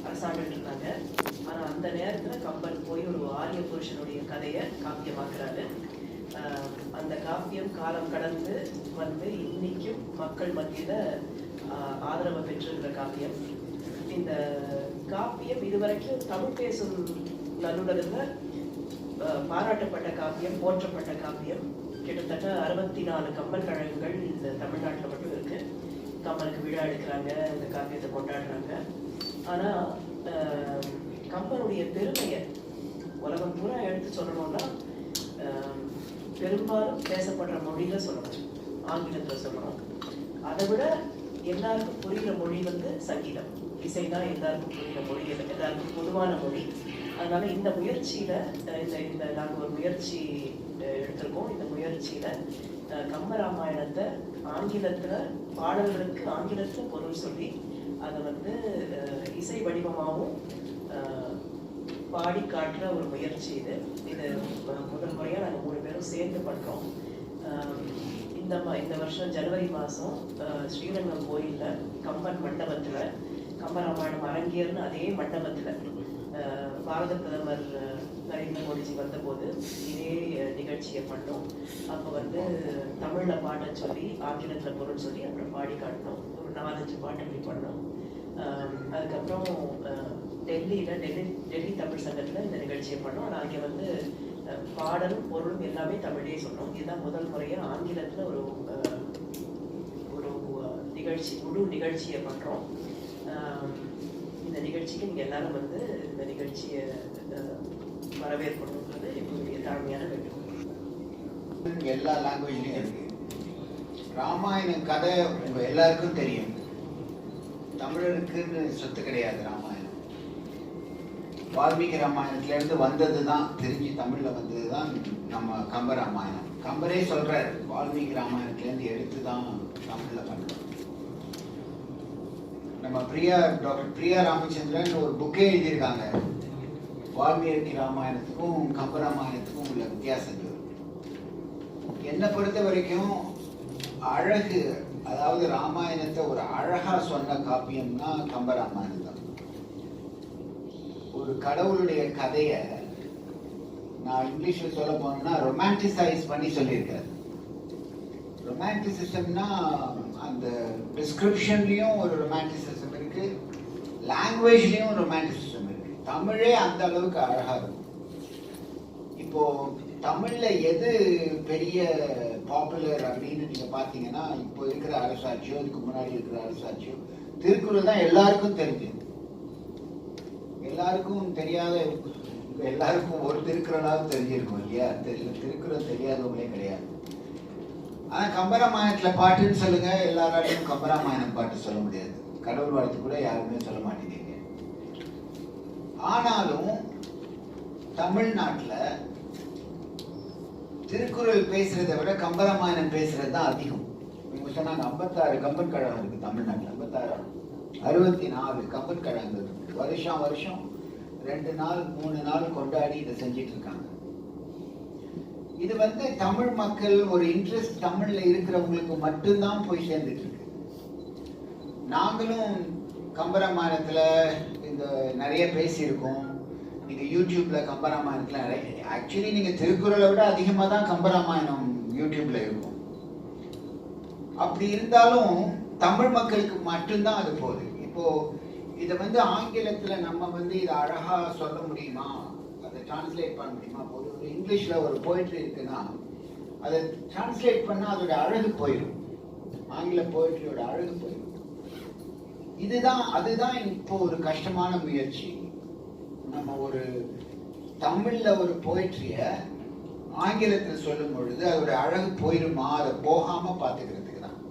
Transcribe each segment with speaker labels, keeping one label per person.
Speaker 1: அரசாண்டுட்டு இருந்தாங்க. ஆனா அந்த நேரத்துல கம்பன் போய் ஒரு ஆரிய புருஷனுடைய கதையை காப்பியமாக்குறாரு. அந்த காப்பியம் காலம் கடந்து வந்து இன்னைக்கும் மக்கள் மத்தியில ஆதரவை பெற்றிருக்கிற காப்பியம். இந்த காப்பியம் இதுவரைக்கும் தமிழ் பேசும் நல்லுலகத்துல பாராட்டப்பட்ட காப்பியம், போற்றப்பட்ட காப்பியம். கிட்டத்தட்ட 64 கம்பன் கழகங்கள் இந்த தமிழ்நாட்டில் மட்டும் இருக்கு. கம்பனுக்கு விழா எடுக்கிறாங்க, இந்த காப்பியத்தை கொண்டாடுறாங்க. ஆனா கம்பனுடைய பெருமையை உலகம் பூரா எடுத்து சொல்லணும்னா பெரும்பாலும் பேசப்படுற மொழியில சொல்லணும், ஆங்கிலத்துல சொல்லணும். அதை விட எல்லாருக்கும் புரிகிற மொழி வந்து சங்கீதம், இசைதான் எல்லாருக்கும் புரிகிற மொழி, எல்லாருக்கும் பொதுவான மொழி. அதனால இந்த முயற்சியில இந்த நாங்கள் ஒரு முயற்சி எடுத்திருக்கோம். இந்த முயற்சியில கம்பராமாயணத்தை ஆங்கிலத்துல பாடல்களுக்கு ஆங்கிலத்துல பொருள் சொல்லி அதை வந்து இசை வடிவமாகவும் பாடி காட்டுற ஒரு முயற்சி இது. இது முதல் முறையாக நாங்கள் 3 பேரும் சேர்ந்து பண்ணுறோம். இந்த வருஷம் ஜனவரி மாதம் ஸ்ரீரங்கம் கோயிலில் கம்பன் மண்டபத்தில் கம்பராமாயணம் அரங்கேறுன்னு அதே மண்டபத்தில் பாரத பிரதமர் நரேந்திர மோடிஜி வந்தபோது இதே நிகழ்ச்சியை பண்ணோம். அப்போ வந்து தமிழில் பாட்டை சொல்லி ஆங்கிலத்தில் பொருள் சொல்லி அப்புறம் பாடி காட்டினோம். ஒரு 4-5 பாட்டு அப்படி பண்ணோம். அதுக்கப்புறம் டெல்லி தமிழ் சங்கத்தில் இந்த நிகழ்ச்சியை பண்ணோம். ஆனால் அங்கே வந்து பாடலும் பொருளும் எல்லாமே தமிழே சொன்னோம். இதுதான் முதல் முறையாக ஆங்கிலத்தில் ஒரு நிகழ்ச்சி, முழு நிகழ்ச்சியை பண்ணுறோம். இந்த நிகழ்ச்சிக்கு நீங்கள் எல்லாரும் வந்து இந்த நிகழ்ச்சியை வரவேற்கணுன்றது எங்களுடைய தாழ்மையான வேண்டுகோள்.
Speaker 2: எல்லா லாங்குவேஜ்லையும் இருக்கு. ராமாயணம் கதை உங்க எல்லாருக்கும் தெரியும். தமிழருக்குன்னு சொத்து கிடையாது ராமாயணம். வால்மீகி ராமாயணத்திலேருந்து வந்தது தான், தெரிஞ்சு தமிழில் வந்தது தான் நம்ம கம்பராமாயணம். கம்பரே சொல்றாரு, வால்மீகி ராமாயணத்திலேருந்து எடுத்து தான் தமிழில் பண்ணுறோம். நம்ம டாக்டர் பிரியா ராமச்சந்திரன் ஒரு புக்கே எழுதியிருக்காங்க. வால்மீகி ராமாயணத்துக்கும் கம்பராமாயணத்துக்கும் உள்ள வித்தியாசம். என்னை பொறுத்த வரைக்கும் அழகு, அதாவது ராமாயணத்தை ஒரு அழகா சொன்ன காப்பியம்னா கம்பராமாயணம் தான். ஒரு கடவுளுடைய கதையை நான் இங்கிலீஷ்ல சொல்ல போனேன்னா ரொமான்டிசைஸ் பண்ணி சொல்லியிருக்காரு. ரொமான்டிசிசம்னா அந்த டிஸ்கிரிப்ஷன்லயும் ஒரு ரொமான்டிசிசம் இருக்கு, லாங்குவேஜ்லயும் ரொமான்டிசிசம் இருக்கு. தமிழே அந்த அளவுக்கு அழகா இருக்கும். இப்போ தமிழ்ல எது பெரிய பாப்புலர் அப்படின்னு நீங்க பாத்தீங்கன்னா, இப்போ இருக்கிற அரசாட்சியோ இதுக்கு முன்னாடி இருக்கிற அரசாட்சியோ திருக்குறள் தான் எல்லாருக்கும் தெரிஞ்சது. எல்லாருக்கும் தெரியாத, எல்லாருக்கும் ஒரு திருக்குறளாவது தெரிஞ்சிருக்கும் இல்லையா? திருக்குறள் தெரியாதவங்களே கிடையாது. ஆனா கம்பராமாயணத்துல பாட்டுன்னு சொல்லுங்க, எல்லாராலையும் கம்பராமாயணம் பாட்டு சொல்ல முடியாது. கடவுள் வாழ்த்து கூட யாருமே சொல்ல மாட்டேங்க. ஆனாலும் தமிழ்நாட்டுல திருக்குறள் பேசுறதை விட கம்பராமாயணம் பேசுறது தான் அதிகம். இவங்க சொன்னாங்க 56 கம்பன் கழகம் இருக்கு தமிழ்நாட்டில். 64 கம்பன் கழகங்கள் இருக்கு. வருஷம் 2 நாள் 3 நாள் கொண்டாடி இதை செஞ்சிட்டு இருக்காங்க. இது வந்து தமிழ் மக்கள் ஒரு இன்ட்ரெஸ்ட் தமிழ்ல இருக்கிறவங்களுக்கு மட்டும்தான் போய் சேர்ந்துட்டு இருக்கு. நாங்களும் கம்பராமாயணத்துல இந்த நிறைய பேசியிருக்கோம். நீங்க யூடியூப்ல கம்பராமாயணத்துல ஆக்சுவலி நீங்க திருக்குறளை விட அதிகமா தான் கம்பராமாயணம் யூடியூப்ல இருக்கும். அப்படி இருந்தாலும் தமிழ் மக்களுக்கு மட்டும்தான் அது போகுது. இப்போ இதை வந்து ஆங்கிலத்துல நம்ம வந்து இதை அழகா சொல்ல முடியுமா, அதை டிரான்ஸ்லேட் பண்ண முடியுமா? ஒரு இங்கிலீஷ்ல ஒரு போயிட்ரி இருக்குன்னா அதை டிரான்ஸ்லேட் பண்ணா அதோட அழகு போயிடும், ஆங்கில போயிட்ரியோட அழகு போயிடும். அதுதான் இப்போ ஒரு கஷ்டமான முயற்சி. நம்ம ஒரு தமிழ்ல ஒரு போயிட்ரிய ஆங்கிலத்தில் சொல்லும் பொழுது அதோட அழகு போயிடுமா, அதை போகாம பார்த்துக்கிறதுக்கு தான்.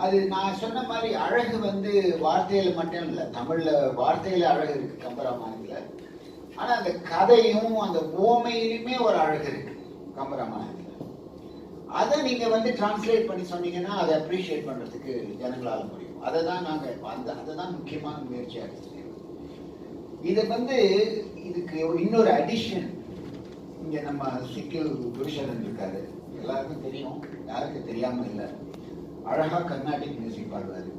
Speaker 2: அது நான் சொன்ன மாதிரி அழகு வந்து வார்த்தையில மட்டும் இல்லை, தமிழ்ல வார்த்தையில அழகு இருக்கு கம்பராமாயணத்துல. ஆனா அந்த கதையும் அந்த ஓமையிலுமே ஒரு அழகு இருக்கு கம்பராமாயணத்துல. அதை நீங்க வந்து டிரான்ஸ்லேட் பண்ணி சொன்னீங்கன்னா அதை அப்ரிஷியேட் பண்றதுக்கு ஜனங்களால முடியும். அதை தான் நாங்க அதுதான் முக்கியமான முயற்சியா இருக்கு. இது வந்து இதுக்கு இன்னொரு அடிஷன். இங்க நம்ம சிக்கில் குருஷரன் இருக்காரு, எல்லாருக்கும் தெரியும், யாருக்கு தெரியாம இல்லை. அழகா கர்நாடிக் மியூசிக் பாடுவாரு.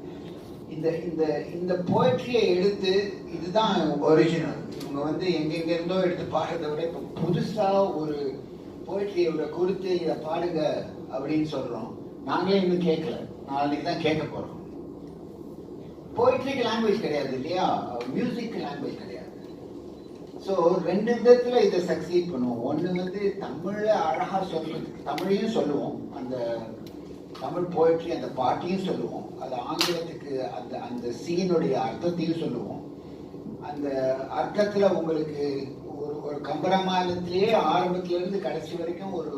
Speaker 2: இந்த இந்த இந்த போய்ட்ரியை எடுத்து இதுதான் ஒரிஜினல். இவங்க வந்து எங்கெங்க இருந்தோ எடுத்து பாடுறதை விட இப்போ புதுசாக ஒரு போய்ட்ரியோட கொடுத்து இதை பாடுங்க அப்படின்னு சொல்கிறோம். நாங்களே இன்னும் கேட்கல, நாளைக்கு தான் கேட்க போகிறோம். போய்ட்ரிக்கு லாங்குவேஜ் கிடையாது இல்லையா, மியூசிக் லாங்குவேஜ் கிடையாது. ஸோ ரெண்டு விதத்தில் இதை சக்சீட் பண்ணுவோம். ஒன்று வந்து தமிழில் அழகாக சொல்கிறதுக்கு தமிழையும் சொல்லுவோம், அந்த தமிழ் போய்ட்ரி அந்த பாட்டையும் சொல்லுவோம், அது ஆங்கிலத்துக்கு அந்த அந்த சீனுடைய அர்த்தத்தையும் சொல்லுவோம். அந்த அர்த்தத்தில் உங்களுக்கு ஒரு கம்பராமாயணத்திலேயே ஆரம்பத்திலேருந்து கடைசி வரைக்கும் ஒரு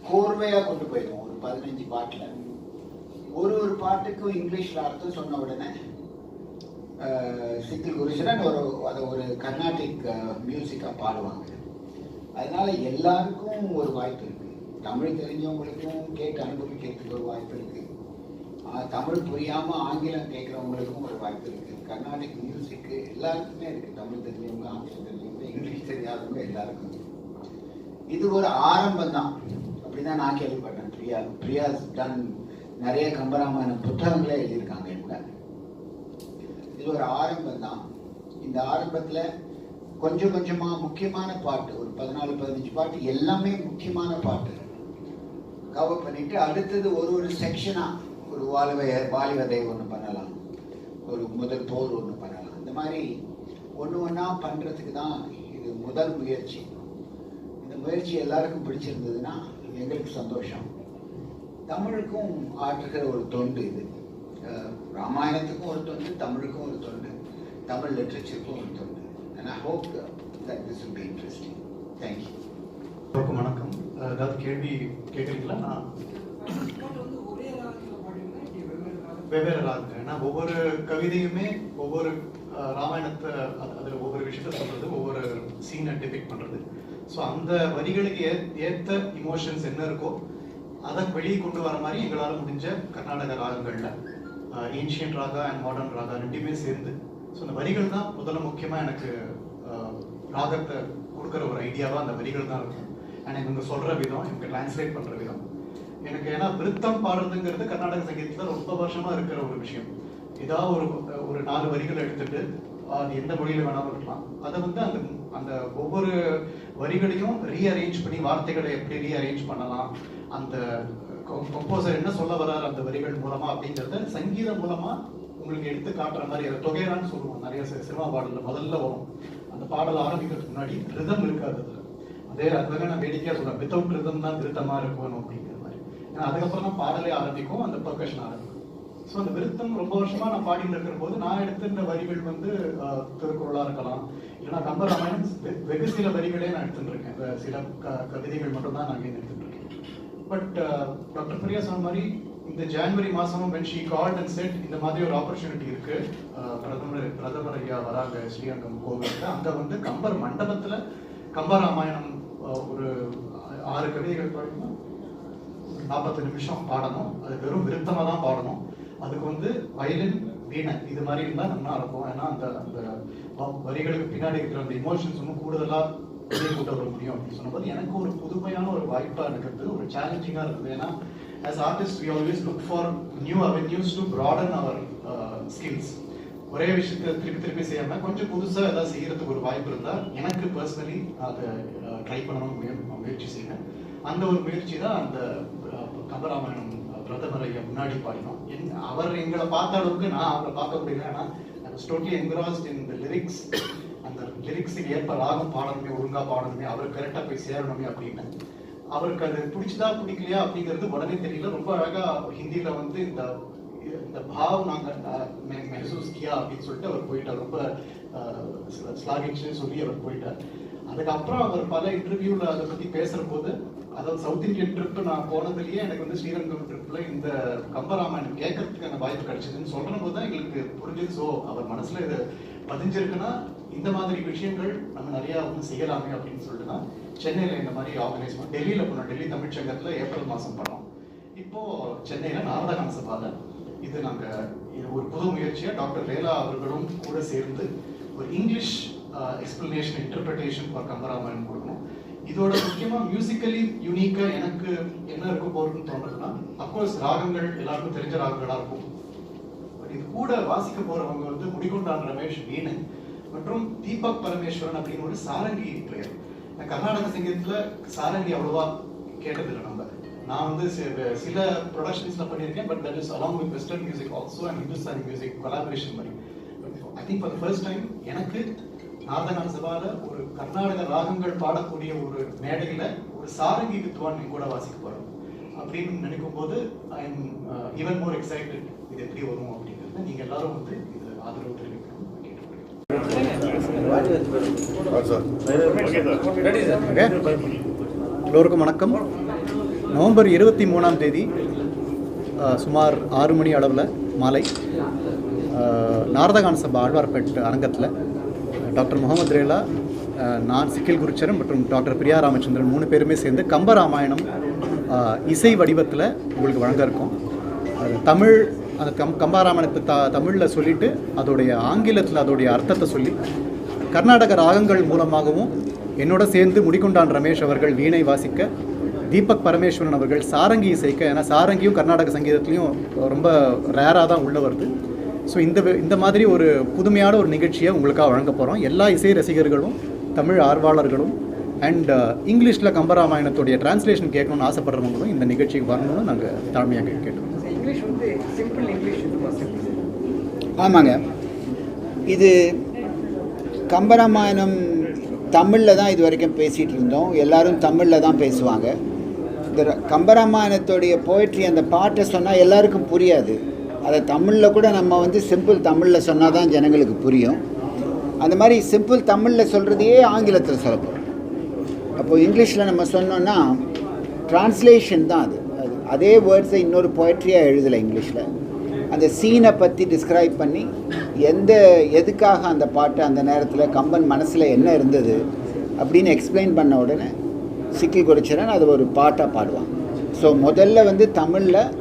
Speaker 2: கோர்வையாக கொண்டு போயிடுவோம். ஒரு 15 பாட்டில் ஒரு பாட்டுக்கும் இங்கிலீஷில் அர்த்தம் சொன்ன உடனே சித்தில் குருசரன் அதை ஒரு கர்நாடிக் மியூசிக்காக பாடுவாங்க. அதனால எல்லாருக்கும் ஒரு வாய்ப்பு இருக்கு. தமிழ் தெரிஞ்சவங்களுக்கும் கேட்டு அனுபவிக்கிறதுக்கு ஒரு வாய்ப்பு இருக்கு. தமிழ் புரியாமல் ஆங்கிலம் கேட்குறவங்களுக்கும் ஒரு வாய்ப்பு இருக்கு. கர்நாடிக் மியூசிக்கு எல்லாருக்குமே இருக்கு. தமிழ் தெரிஞ்சவங்க, ஆங்கிலம் தெரிஞ்சவங்க, இங்கிலீஷ் தெரியாதவங்க எல்லாருக்கும். இது ஒரு ஆரம்பம் தான், அப்படிதான் நான் கேள்விப்பட்டேன். பிரியா டன் நிறைய கம்பராமாயணம் புத்தகங்களே எழுதியிருக்காங்க இவங்க. இது ஒரு ஆரம்பம் தான். இந்த ஆரம்பத்தில் கொஞ்சம் கொஞ்சமாக முக்கியமான பாட்டு, ஒரு 14-15 பாட்டு எல்லாமே முக்கியமான பாட்டு கவர் பண்ணிட்டு அடுத்தது ஒரு செக்ஷனாக ஒரு வாலிவதை ஒன்று பண்ணலாம், ஒரு முதல் போர் ஒன்று பண்ணலாம். இந்த மாதிரி ஒன்றா பண்ணுறதுக்கு தான் இது முதல் முயற்சி. இந்த முயற்சி எல்லாருக்கும் பிடிச்சிருந்ததுன்னா எங்களுக்கு சந்தோஷம். தமிழுக்கும் ஆற்றுகிற ஒரு தொண்டு இது. ராமாயணத்துக்கும் ஒரு தொண்டு, தமிழுக்கும் ஒரு தொண்டு, தமிழ் லிட்ரேச்சருக்கும் ஒரு தொண்டு. And I hope that this will be interesting. Thank you.
Speaker 3: வணக்கம். ஏதாவது கேள்வி கேட்குறீங்களா? நான் வெவ்வேறு ராகங்கள். நான் ஒவ்வொரு கவிதையுமே ஒவ்வொரு ராமாயணத்தை அதில் ஒவ்வொரு விஷயத்த சொல்றது, ஒவ்வொரு சீனை டிபிக்ட் பண்ணுறது. ஸோ அந்த வரிகளுக்கு ஏற்ற இமோஷன்ஸ் என்ன இருக்கோ அதை வெளியே கொண்டு வர மாதிரி எங்களால் முடிஞ்ச கர்நாடக ராகங்களில் ancient raga and modern raga ரெண்டுமே சேர்ந்து. ஸோ அந்த வரிகள் தான் முதல்ல முக்கியமாக எனக்கு ராகத்தை கொடுக்குற ஒரு ஐடியாவாக அந்த வரிகள் தான் இருக்கும். அண்ட் இவங்க சொல்கிற விதம், இவங்க டிரான்ஸ்லேட் பண்ணுற விதம் எனக்கு. ஏன்னா விருத்தம் பாடுறதுங்கிறது கர்நாடக சங்கீதத்தில் ரொம்ப வருஷமாக இருக்கிற ஒரு விஷயம். ஏதாவது ஒரு 4 வரிகள் எடுத்துட்டு அது எந்த மொழியில் வேணாலும் இருக்கலாம். அதை வந்து அந்த அந்த ஒவ்வொரு வரிகளையும் ரீஅரேஞ்ச் பண்ணி வார்த்தைகளை எப்படி ரீஅரேஞ்ச் பண்ணலாம், அந்த கம்போசர் என்ன சொல்ல வர்றாரு அந்த வரிகள் மூலமா அப்படிங்கிறத சங்கீதம் மூலமா உங்களுக்கு எடுத்து காட்டுற மாதிரி. அதை தொகைரான்னு சொல்லுவோம். நிறைய சினிமா பாடல்ல முதல்ல வரும். அந்த பாடல் ஆரம்பிக்கிறதுக்கு முன்னாடி ரிதம் இருக்காது அதுல. அதுவே நான் வேடிக்கையா சொல்றேன், வித்தவுட் ரிதம் தான் விருத்தமா இருக்கணும் அப்படிங்கிற மாதிரி. ஏன்னா அதுக்கப்புறம் தான் பாடலே ஆரம்பிக்கும், அந்த பர்கஷன் ஆரம்பிக்கும். ஸோ அந்த விருத்தம் ரொம்ப வருஷமா நான் பாடிட்டு இருக்கிற போது நான் எடுத்த இந்த வரிகள் வந்து திருக்குறளா இருக்கலாம், இல்லைன்னா கம்பராமாயணம் வெகு சில வரிகளே நான் எடுத்துட்டு இருக்கேன். சில கவிதைகள் மட்டும் தான் நான் எடுத்துட்டு இருக்கேன். பட் டாக்டர் பிரியா சொன்ன மாதிரி இந்த ஜனவரி மாசமும் when she called and said இந்த மாதிரி ஒரு ஆப்பர்ச்சுனிட்டி இருக்கு, பிரதமர் ஐயா வராங்க ஸ்ரீரங்கம் கோவிலுக்கு, அங்க வந்து கம்பர் மண்டபத்துல கம்பராமாயணம் ஒரு 6 கவிதைகள் பாடணும், 40 நிமிஷம் பாடணும். அது வெறும் விருத்தமா தான் பாடணும். அதுக்கு வந்து வயலின், வீணை இது மாதிரி இருந்தா நல்லா இருக்கும். ஏன்னா அந்த அந்த வரிகளுக்கு பின்னாடி இருக்கிற அந்த இமோஷன்ஸ் இன்னும் கூடுதலா கூட்ட வர முடியும் அப்படின்னு சொன்னபோது எனக்கு ஒரு புதுமையான ஒரு வாய்ப்பா இருக்கிறது, ஒரு சேலஞ்சிங்கா இருக்குது. ஏன்னா as artists we always look for new avenues to broaden our skills. ஒரே விஷயத்தை திருப்பி செய்யாம கொஞ்சம் புதுசா ஏதாவது செய்யறதுக்கு ஒரு வாய்ப்பு இருந்தா எனக்கு பர்சனலி அதை ட்ரை பண்ணணும், முயற்சி செய்யணும். அந்த ஒரு முயற்சி தான் அந்த கம்பராமாயணம் பிரதமர் ஐயா முன்னாடி பாடினோம். அவர் எங்களை பார்த்த அளவுக்கு நான் அவரை பார்க்க முடியல. ஏன்னா I was totally engrossed in the lyrics. அந்த லிரிக்ஸுக்கு ஏற்ப ராகம் பாடணுமே, ஒழுங்கா பாடணுமே, அவர் கரெக்டா போய் சேரணுமே அப்படின்னு. அவருக்கு அது பிடிச்சதா பிடிக்கலையா அப்படிங்கிறது உடனே தெரியல. ரொம்ப அழகா ஹிந்தியில வந்து இந்த பாவ் நாங்க மெஹசூஸ் கியா அப்படின்னு சொல்லிட்டு அவர் போயிட்டார். ரொம்ப ஸ்லாகிச்சு சொல்லி அவர் போயிட்டார். அதுக்கப்புறம் அவர் பல இன்டர்வியூல அதை பத்தி பேசுற போது, அதாவது சவுத் இந்தியன் ட்ரிப் நான் போனதுலயே எனக்கு வந்து ஸ்ரீரங்கம் ட்ரிப்ல இந்த கம்பராமாயணம் கேட்கறதுக்கான வாய்ப்பு கிடைச்சதுன்னு சொல்ற போது தான் எங்களுக்கு புரிஞ்சது. ஸோ அவர் மனசுல இது பதிஞ்சிருக்குன்னா இந்த மாதிரி விஷயங்கள் நம்ம நிறைய வந்து செய்யலாமே அப்படின்னு சொல்லிட்டு தான் சென்னையில இந்த மாதிரி ஆர்கனைஸ் பண்ணோம். டெல்லியில போனோம், டெல்லி தமிழ்ச்சங்கத்துல ஏப்ரல் மாசம் பண்ணோம். இப்போ சென்னையில நாரதகான சபால இது நாங்க ஒரு புது முயற்சியா டாக்டர் லேலா அவர்களும் கூட சேர்ந்து ஒரு English explanation interpretation for Kambaramayanam கொடுக்கணும். இதோட முக்கியமா மியூசிக்கலி யூனிக்கா எனக்கு என்ன இருக்க போறதுன்னு தோணுதுன்னா, அப்கோர்ஸ் ராகங்கள் எல்லாருக்கும் தெரிஞ்ச ராகங்களா இருக்கும். இது கூட வாசிக்க போறவங்க வந்து முடிகொண்டான் ரமேஷ் வீணை மற்றும் தீபக் பரமேஸ்வரன் அப்படின்னு ஒரு சாரங்கி பிளேயர். கர்நாடக சங்கீதத்துல சாரங்கி அவ்வளவா கேட்டதில்லை நம்ம. நான் வந்து சில ப்ரொடக்ஷன்ஸ்ல பண்ணியிருக்கேன், but that is along with western music also and Hindustani music collaboration மாதிரி. I think for the first time எனக்கு நார்தகான சபால ஒரு கர்நாடக ராகங்கள் பாடக்கூடிய ஒரு மேடையில ஒரு சாரங்கி வித்வான் கூட வாசிக்க போறோம் அப்படின்னு நினைக்கும் போது I am even more excited. இது எப்படி வரும் அப்படிங்கிறது நீங்க எல்லாரும் வந்து இது ஆதரவு தெரிவிக்கணும்.
Speaker 4: எல்லோருக்கும் வணக்கம். நவம்பர் 23ஆம் தேதி சுமார் 6 மணி அளவில் மாலை நாரதகான சபா ஆழ்வார்பேட் அரங்கத்தில் டாக்டர் முகமது ரேலா, நான் சிக்கில் குருச்சரன் மற்றும் டாக்டர் பிரியா ராமச்சந்திரன் 3 பேருமே சேர்ந்து கம்பராமாயணம் இசை வடிவத்தில் உங்களுக்கு வழங்க இருக்கோம். அது தமிழ், அந்த கம்பராமாயணத்தை தமிழில் சொல்லிவிட்டு அதோடைய ஆங்கிலத்தில் அதோடைய அர்த்தத்தை சொல்லி கர்நாடக ராகங்கள் மூலமாகவும் என்னோட சேர்ந்து முடிகொண்டான் ரமேஷ் அவர்கள் வீணை வாசிக்க, தீபக் பரமேஸ்வரன் அவர்கள் சாரங்கி இசைக்க. ஏன்னா சாரங்கியும் கர்நாடக சங்கீதத்துலேயும் ரொம்ப ரேராக தான் உள்ள வருது. ஸோ இந்த மாதிரி ஒரு புதுமையான ஒரு நிகழ்ச்சியை உங்களுக்காக வழங்க போகிறோம். எல்லா இசை ரசிகர்களும், தமிழ் ஆர்வலர்களும் அண்ட் இங்கிலீஷில் கம்பராமாயணத்துடைய டிரான்ஸ்லேஷன் கேட்கணும்னு ஆசைப்படுறவங்களும் இந்த நிகழ்ச்சிக்கு வரணும்னு நாங்கள் தாழ்மையாக கேட்டோம்.
Speaker 5: இங்கிலீஷ் வந்து சிம்பிள் இங்கிலீஷ்.
Speaker 2: ஆமாங்க, இது கம்பராமாயணம் தமிழில் தான் இது வரைக்கும் பேசிகிட்டு இருந்தோம். எல்லோரும் தமிழில் தான் பேசுவாங்க. இந்த கம்பராமாயணத்துடைய போய்ட்ரி, அந்த பாட்டை சொன்னால் எல்லாருக்கும் புரியாது. அதை தமிழில் கூட நம்ம வந்து சிம்பிள் தமிழில் சொன்னால் தான் ஜனங்களுக்கு புரியும். அந்த மாதிரி சிம்பிள் தமிழில் சொல்கிறதையே ஆங்கிலத்தில் சொல்ல போகிறோம். அப்போது இங்கிலீஷில் நம்ம சொன்னோன்னா ட்ரான்ஸ்லேஷன் தான் அது. அதே வேர்ட்ஸை இன்னொரு போய்ட்ரியாக எழுதலை இங்கிலீஷில். அந்த சீனை பற்றி டிஸ்கிரைப் பண்ணி எதுக்காக அந்த பாட்டு அந்த நேரத்தில் கம்பன் மனசில் என்ன இருந்தது அப்படின்னு எக்ஸ்பிளைன் பண்ண உடனே சிக்கில் குருச்சரன் அதை ஒரு பாட்டாக பாடுவாங்க. ஸோ முதல்ல வந்து தமிழில்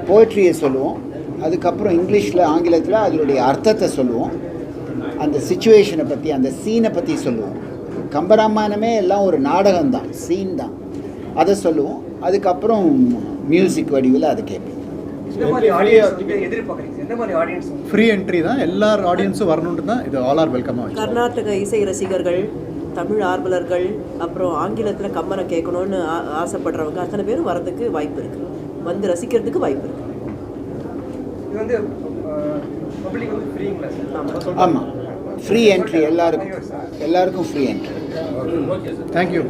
Speaker 2: போய்ட்ரியை சொல்லுவோம், அதுக்கப்புறம் இங்கிலீஷில் ஆங்கிலத்தில் அதனுடைய அர்த்தத்தை சொல்லுவோம், அந்த சிச்சுவேஷனை பற்றி அந்த சீனை பற்றி சொல்லுவோம். கம்பராமாயணமே எல்லாம் ஒரு நாடகம்தான், சீன் தான், அதை சொல்லுவோம். அதுக்கப்புறம் மியூசிக் வடிவில் அதை கேட்போம்.
Speaker 4: ஃப்ரீ என்ட்ரி தான், எல்லா ஆடியன்ஸும் வரணுன்ட்டு தான் இது ஆல் ஆர் வெல்கமாக.
Speaker 1: கர்நாடக இசை ரசிகர்கள், தமிழ் ஆர்வலர்கள், அப்புறம் ஆங்கிலத்தில் கம்பனை கேட்கணும்னு ஆசைப்படுறவங்க அத்தனை பேரும் வரதுக்கு வாய்ப்பு இருக்குது, வந்து ரசிக்கிறதுக்கு வாய்ப்பு இருக்குது.
Speaker 5: இது வந்து பப்ளிக் வந்து ஃப்ரீங்களா சார்?
Speaker 2: ஆமாம், ஃப்ரீ என்ட்ரி, எல்லாருக்கும் ஃப்ரீ என்ட்ரி.
Speaker 4: தேங்க்யூ.